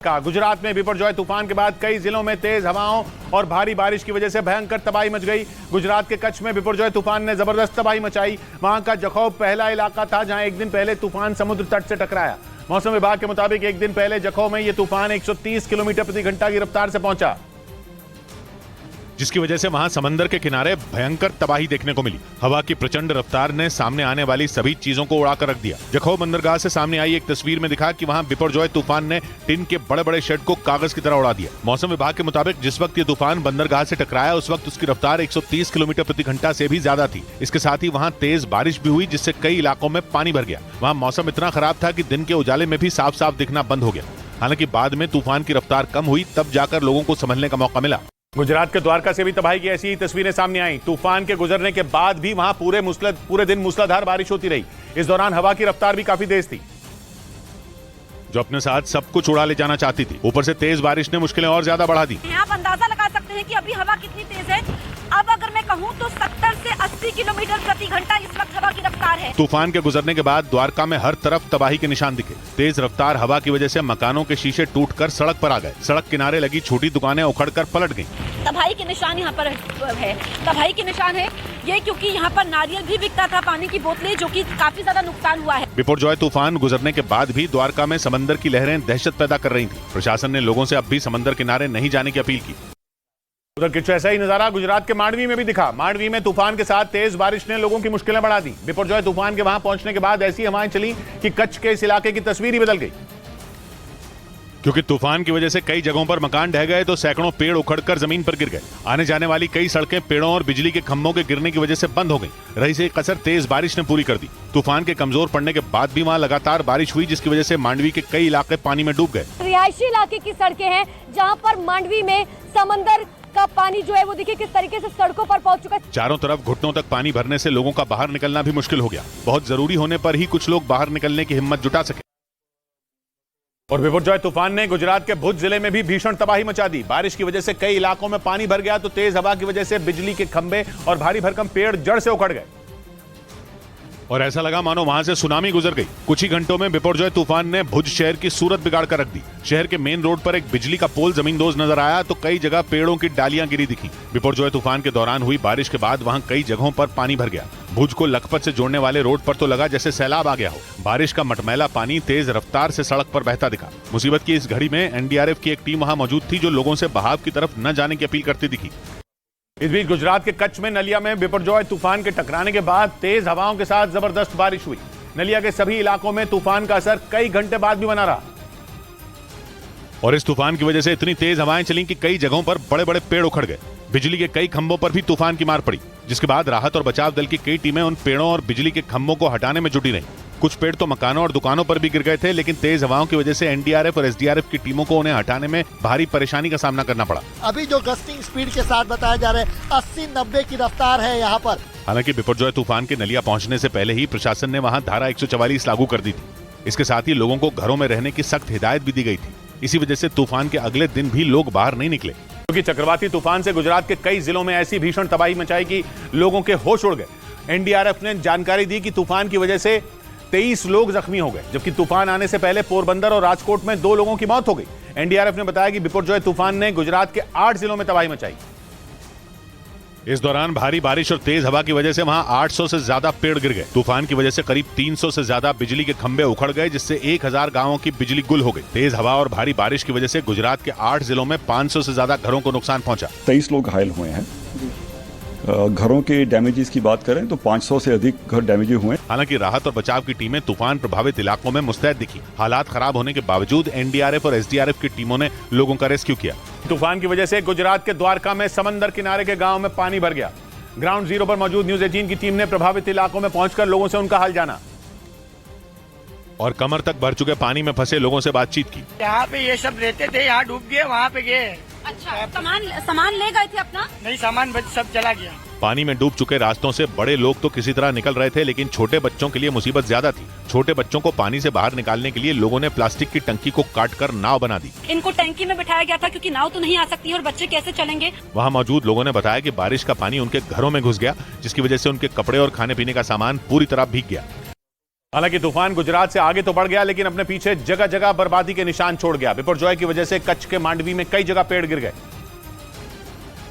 गुजरात में बिपरजॉय तूफान के बाद कई जिलों में तेज हवाओं और भारी बारिश की वजह से भयंकर तबाही मच गई। गुजरात के कच्छ में बिपरजॉय तूफान ने जबरदस्त तबाही मचाई। वहां का जखौ पहला इलाका था जहां एक दिन पहले तूफान समुद्र तट से टकराया। मौसम विभाग के मुताबिक एक दिन पहले जखौ में यह तूफान 130 किलोमीटर प्रति घंटा की रफ्तार से पहुंचा, जिसकी वजह से वहां समंदर के किनारे भयंकर तबाही देखने को मिली। हवा की प्रचंड रफ्तार ने सामने आने वाली सभी चीजों को उड़ाकर रख दिया। जखौ बंदरगाह से सामने आई एक तस्वीर में दिखा कि वहां बिपरजॉय तूफान ने टिन के बड़े बड़े शेड को कागज की तरह उड़ा दिया। मौसम विभाग के मुताबिक जिस वक्त ये तूफान बंदरगाह से टकराया उस वक्त उसकी रफ्तार 130 किलोमीटर प्रति घंटा से भी ज्यादा थी। इसके साथ ही वहाँ तेज बारिश भी हुई, जिससे कई इलाकों में पानी भर गया। वहाँ मौसम इतना खराब था कि दिन के उजाले में भी साफ साफ दिखना बंद हो गया। हालांकि बाद में तूफान की रफ्तार कम हुई, तब जाकर लोगों को संभलने का मौका मिला। गुजरात के द्वारका से भी तबाही की ऐसी ही तस्वीरें सामने आई। तूफान के गुजरने के बाद भी वहां पूरे दिन मूसलाधार बारिश होती रही। इस दौरान हवा की रफ्तार भी काफी तेज थी, जो अपने साथ सब कुछ उड़ा ले जाना चाहती थी। ऊपर से तेज बारिश ने मुश्किलें और ज्यादा बढ़ा दी। आप अंदाजा लगा सकते हैं कि अभी हवा कितनी तेज है। अब अगर मैं कहूं तो 70 से 80 किलोमीटर प्रति घंटा इस वक्त हवा की रफ्तार है। तूफान के गुजरने के बाद द्वारका में हर तरफ तबाही के निशान दिखे। तेज रफ्तार हवा की वजह से मकानों के शीशे टूटकर सड़क पर आ गए। सड़क किनारे लगी छोटी दुकानें उखड़कर पलट गईं। तबाही के निशान यहाँ पर है। तबाही के निशान है ये क्योंकि यहाँ पर नारियल भी बिकता था, पानी की बोतलें, जो कि काफी ज्यादा नुकसान हुआ है। बिपरजॉय तूफान गुजरने के बाद भी द्वारका में समंदर की लहरें दहशत पैदा कर रही थी। प्रशासन ने लोगों से अब भी समंदर किनारे नहीं जाने की अपील की। उधर कुछ ऐसा ही नजारा गुजरात के मांडवी में भी दिखा। मांडवी में तूफान के साथ तेज बारिश ने लोगों की मुश्किलें बढ़ा दी। बिपरजॉय तूफान के वहां पहुंचने के बाद ऐसी हवाएं चली कि कच्छ के इस इलाके की तस्वीर ही बदल गई। क्योंकि तूफान की वजह से कई जगहों पर मकान ढह गए तो सैकड़ों पेड़ उखड़कर जमीन पर गिर गए। आने जाने वाली कई सड़कें पेड़ों और बिजली के खंभों के गिरने की वजह से बंद हो गई। रही से कसर तेज बारिश ने पूरी कर दी। तूफान के कमजोर पड़ने के बाद भी वहाँ लगातार बारिश हुई, जिसकी वजह से मांडवी के कई इलाके पानी में डूब गए। रिहायशी इलाके की सड़कें हैं जहाँ पर मांडवी में समंदर का पानी जो है वो देखिए किस तरीके से सड़कों पर पहुंच चुका है। चारों तरफ घुटनों तक पानी भरने से लोगों का बाहर निकलना भी मुश्किल हो गया। बहुत जरूरी होने पर ही कुछ लोग बाहर निकलने की हिम्मत जुटा सके। और बिपरजॉय तूफान ने गुजरात के भुज जिले में भी भीषण तबाही मचा दी। बारिश की वजह से कई इलाकों में पानी भर गया तो तेज हवा की वजह से बिजली के खंभे और भारी भरकम पेड़ जड़ से उखड़ गए और ऐसा लगा मानो वहां से सुनामी गुजर गई। कुछ ही घंटों में बिपरजॉय तूफान ने भुज शहर की सूरत बिगाड़ कर रख दी। शहर के मेन रोड पर एक बिजली का पोल जमींदोज नजर आया तो कई जगह पेड़ों की डालियां गिरी दिखी। बिपरजॉय तूफान के दौरान हुई बारिश के बाद वहां कई जगहों पर पानी भर गया। भुज को लखपत से जोड़ने वाले रोड पर तो लगा जैसे सैलाब आ गया हो। बारिश का मटमैला पानी तेज रफ्तार से सड़क पर बहता दिखा। मुसीबत की इस घड़ी में एनडीआरएफ की एक टीम वहां मौजूद थी, जो लोगों से बहाव की तरफ न जाने की अपील करती दिखी। इस बीच गुजरात के कच्छ में नलिया में बिपरजॉय तूफान के टकराने के बाद तेज हवाओं के साथ जबरदस्त बारिश हुई। नलिया के सभी इलाकों में तूफान का असर कई घंटे बाद भी बना रहा और इस तूफान की वजह से इतनी तेज हवाएं चली कि कई जगहों पर बड़े बड़े पेड़ उखड़ गए। बिजली के कई खंभों पर भी तूफान की मार पड़ी, जिसके बाद राहत और बचाव दल की कई टीमें उन पेड़ों और बिजली के खंभों को हटाने में जुटी रहीं। कुछ पेड़ तो मकानों और दुकानों पर भी गिर गए थे, लेकिन तेज हवाओं की वजह से एनडीआरएफ और एसडीआरएफ की टीमों को उन्हें हटाने में भारी परेशानी का सामना करना पड़ा। अभी जो गस्टिंग स्पीड के साथ बताया जा रहा है 80-90 की रफ्तार है यहाँ पर। हालांकि बिपरजॉय तूफान के नलिया पहुंचने से पहले ही प्रशासन ने वहां धारा 144 लागू कर दी थी। इसके साथ ही लोगों को घरों में रहने की सख्त हिदायत भी दी गई थी। इसी वजह से तूफान के अगले दिन भी लोग बाहर नहीं निकले, क्योंकि चक्रवाती तूफान से गुजरात के कई जिलों में ऐसी भीषण तबाही मचाई कि लोगों के होश उड़ गए। एनडीआरएफ ने जानकारी दी कि तूफान की वजह से 23 लोग जख्मी हो गए, जबकि तूफान आने से पहले पोरबंदर और राजकोट में 2 लोगों की मौत हो गई। एनडीआरएफ ने बताया कि बिपरजॉय तूफान ने गुजरात के 8 जिलों में तबाही मचाई। इस दौरान भारी बारिश और तेज हवा की वजह से वहां 800 से ज्यादा पेड़ गिर गए। तूफान की वजह से करीब 300 से ज्यादा बिजली के खंभे उखड़ गए, जिससे 1000 गांवों की बिजली गुल हो गई। तेज हवा और भारी बारिश की वजह से गुजरात के 8 जिलों में 500 से ज्यादा घरों को नुकसान पहुंचा। 23 लोग घायल हुए हैं। घरों के डैमेजेस की बात करें तो 500 से अधिक घर डैमेज हुए। हालांकि राहत और बचाव की टीमें तूफान प्रभावित इलाकों में मुस्तैद दिखी। हालात खराब होने के बावजूद एनडीआरएफ और एसडीआरएफ की टीमों ने लोगों का रेस्क्यू किया। तूफान की वजह से गुजरात के द्वारका में समंदर किनारे के गांव में पानी भर गया। ग्राउंड जीरो पर मौजूद न्यूज 18 की टीम ने प्रभावित इलाकों में पहुंचकर लोगों से उनका हाल जाना और कमर तक भर चुके पानी में फंसे लोगों से बातचीत की। यहाँ पे ये सब रहते थे, यहाँ डूब गए, वहाँ पे गए। अच्छा, सामान ले गए थे अपना? नहीं, सामान सब चला गया। पानी में डूब चुके रास्तों से बड़े लोग तो किसी तरह निकल रहे थे, लेकिन छोटे बच्चों के लिए मुसीबत ज्यादा थी। छोटे बच्चों को पानी से बाहर निकालने के लिए लोगों ने प्लास्टिक की टंकी को काटकर नाव बना दी। इनको टंकी में बिठाया गया था क्योंकि नाव तो नहीं आ सकती है और बच्चे कैसे चलेंगे। वहाँ मौजूद लोगों ने बताया कि बारिश का पानी उनके घरों में घुस गया, जिसकी वजह से उनके कपड़े और खाने पीने का सामान पूरी तरह भीग गया। हालांकि तूफान गुजरात से आगे तो बढ़ गया, लेकिन अपने पीछे जगह जगह बर्बादी के निशान छोड़ गया। बिपरजॉय की वजह से कच्छ के मांडवी में कई जगह पेड़ गिर गए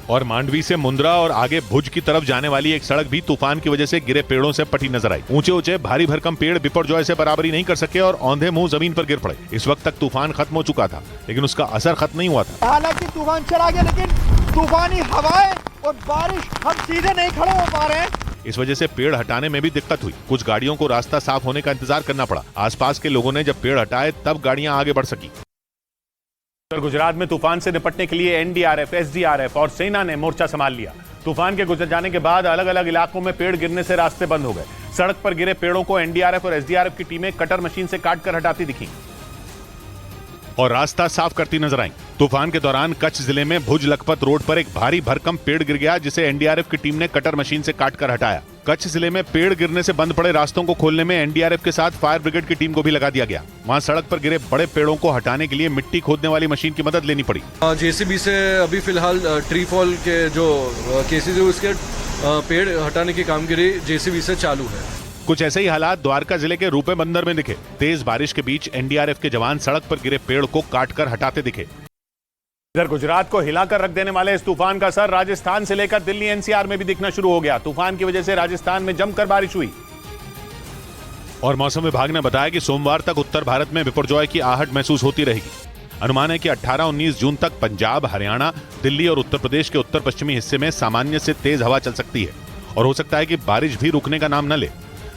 और मांडवी से मुंद्रा और आगे भुज की तरफ जाने वाली एक सड़क भी तूफान की वजह से गिरे पेड़ों से पटी नजर आई। ऊंचे ऊंचे भारी भरकम पेड़ बिपरजॉय से बराबरी नहीं कर सके और औंधे मुंह जमीन पर गिर पड़े। इस वक्त तक तूफान खत्म हो चुका था, लेकिन उसका असर खत्म नहीं हुआ था। हालांकि तूफान चला गया, लेकिन तूफानी हवाएं और बारिश हम सीधे नहीं खड़े हो पा रहे हैं। इस वजह से पेड़ हटाने में भी दिक्कत हुई। कुछ गाड़ियों को रास्ता साफ होने का इंतजार करना पड़ा। आसपास के लोगों ने जब पेड़ हटाए तब गाड़ियां आगे बढ़ सकी। उत्तर गुजरात में तूफान से निपटने के लिए एनडीआरएफ, एसडीआरएफ और सेना ने मोर्चा संभाल लिया। तूफान के गुजर जाने के बाद अलग अलग इलाकों में पेड़ गिरने से रास्ते बंद हो गए। सड़क पर गिरे पेड़ों को एनडीआरएफ और एसडीआरएफ की टीमें कटर मशीन से काटकर हटाती दिखी और रास्ता साफ करती नजर आई। तूफान के दौरान कच्छ जिले में भुज लखपत रोड पर एक भारी भरकम पेड़ गिर गया, जिसे एनडीआरएफ की टीम ने कटर मशीन से काटकर हटाया। कच्छ जिले में पेड़ गिरने से बंद पड़े रास्तों को खोलने में एनडीआरएफ के साथ फायर ब्रिगेड की टीम को भी लगा दिया गया। वहां सड़क पर गिरे बड़े पेड़ों को हटाने के लिए मिट्टी खोदने वाली मशीन की मदद लेनी पड़ी। जेसीबी से अभी फिलहाल ट्री फॉल के जो केसेज है उसके पेड़ हटाने की कामगिरी जेसीबी से चालू है। कुछ ऐसे ही हालात द्वारका जिले के रूपे बंदर में दिखे। तेज बारिश के बीच एनडीआरएफ के जवान सड़क पर गिरे पेड़ को काटकर हटाते दिखे। इधर गुजरात को हिलाकर रख देने वाले इस तूफान का असर राजस्थान से लेकर दिल्ली एनसीआर में भी दिखना शुरू हो गया। तूफान की वजह से राजस्थान में जमकर बारिश हुई और मौसम विभाग ने बताया कि सोमवार तक उत्तर भारत में बिपरजॉय की आहट महसूस होती रहेगी। अनुमान है कि 18-19 जून तक पंजाब, हरियाणा, दिल्ली और उत्तर प्रदेश के उत्तर पश्चिमी हिस्से में सामान्य से तेज हवा चल सकती है और हो सकता है कि बारिश भी रुकने का नाम न ले।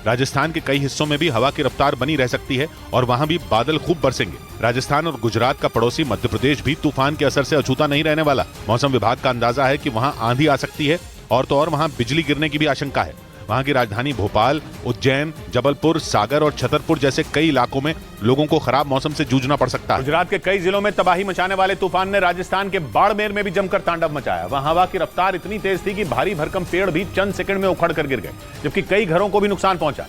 राजस्थान के कई हिस्सों में भी हवा की रफ्तार बनी रह सकती है और वहां भी बादल खूब बरसेंगे। राजस्थान और गुजरात का पड़ोसी मध्य प्रदेश भी तूफान के असर से अछूता नहीं रहने वाला। मौसम विभाग का अंदाजा है कि वहां आंधी आ सकती है और तो और वहां बिजली गिरने की भी आशंका है। वहां की राजधानी भोपाल, उज्जैन, जबलपुर, सागर और छतरपुर जैसे कई इलाकों में लोगों को खराब मौसम से जूझना पड़ सकता है। गुजरात के कई जिलों में तबाही मचाने वाले तूफान ने राजस्थान के बाड़मेर में भी जमकर तांडव मचाया। वहां हवा की रफ्तार इतनी तेज थी कि भारी भरकम पेड़ भी चंद सेकंड में उखड़ कर गिर गए, जबकि कई घरों को भी नुकसान पहुंचा।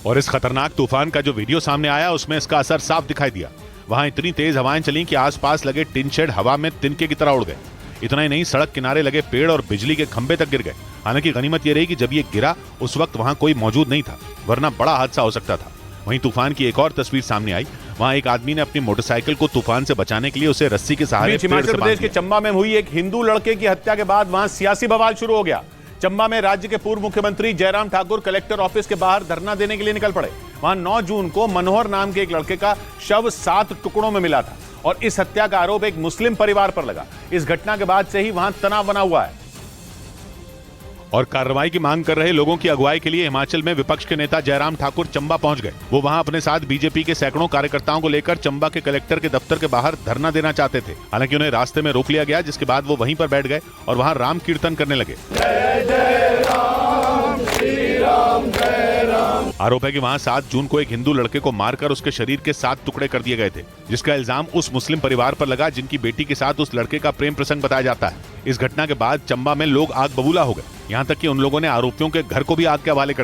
और इस खतरनाक तूफान का जो वीडियो सामने आया उसमें इसका असर साफ दिखाई दिया। वहां इतनी तेज हवाएं चली कि आसपास लगे टिन शेड हवा में तिनके की तरह उड़ गए। इतना ही नहीं, सड़क किनारे लगे पेड़ और बिजली के खंभे तक गिर गए। हालांकि गनीमत यह रही कि जब ये गिरा उस वक्त वहां कोई मौजूद नहीं था, वरना बड़ा हादसा हो सकता था। वहीं तूफान की एक और तस्वीर सामने आई। वहां एक आदमी ने अपनी मोटरसाइकिल को तूफान से बचाने के लिए उसे रस्सी के सहारे हिमाचल प्रदेश के चंबा में हुई एक हिंदू लड़के की हत्या के बाद वहां सियासी बवाल शुरू हो गया। चंबा में राज्य के पूर्व मुख्यमंत्री जयराम ठाकुर कलेक्टर ऑफिस के बाहर धरना देने के लिए निकल पड़े। वहां 9 जून को मनोहर नाम के एक लड़के का शव 7 टुकड़ों में मिला था और इस हत्या का आरोप एक मुस्लिम परिवार पर लगा। इस घटना के बाद से ही वहां तनाव बना हुआ है और कार्रवाई की मांग कर रहे लोगों की अगुवाई के लिए हिमाचल में विपक्ष के नेता जयराम ठाकुर चंबा पहुंच गए। वो वहां अपने साथ बीजेपी के सैकड़ों कार्यकर्ताओं को लेकर चंबा के कलेक्टर के दफ्तर के बाहर धरना देना चाहते थे। हालांकि उन्हें रास्ते में रोक लिया गया, जिसके बाद वो वहीं पर बैठ गए और वहां राम कीर्तन करने लगे। आरोप है कि वहां 7 जून को एक हिंदू लड़के को मारकर उसके शरीर के 7 टुकड़े कर दिए गए थे, जिसका इल्जाम उस मुस्लिम परिवार पर लगा जिनकी बेटी के साथ उस लड़के का प्रेम प्रसंग बताया जाता है। इस घटना के बाद चंबा में लोग आग बबूला हो गए, यहां तक कि उन लोगों ने आरोपियों के घर को भी आग के हवाले कर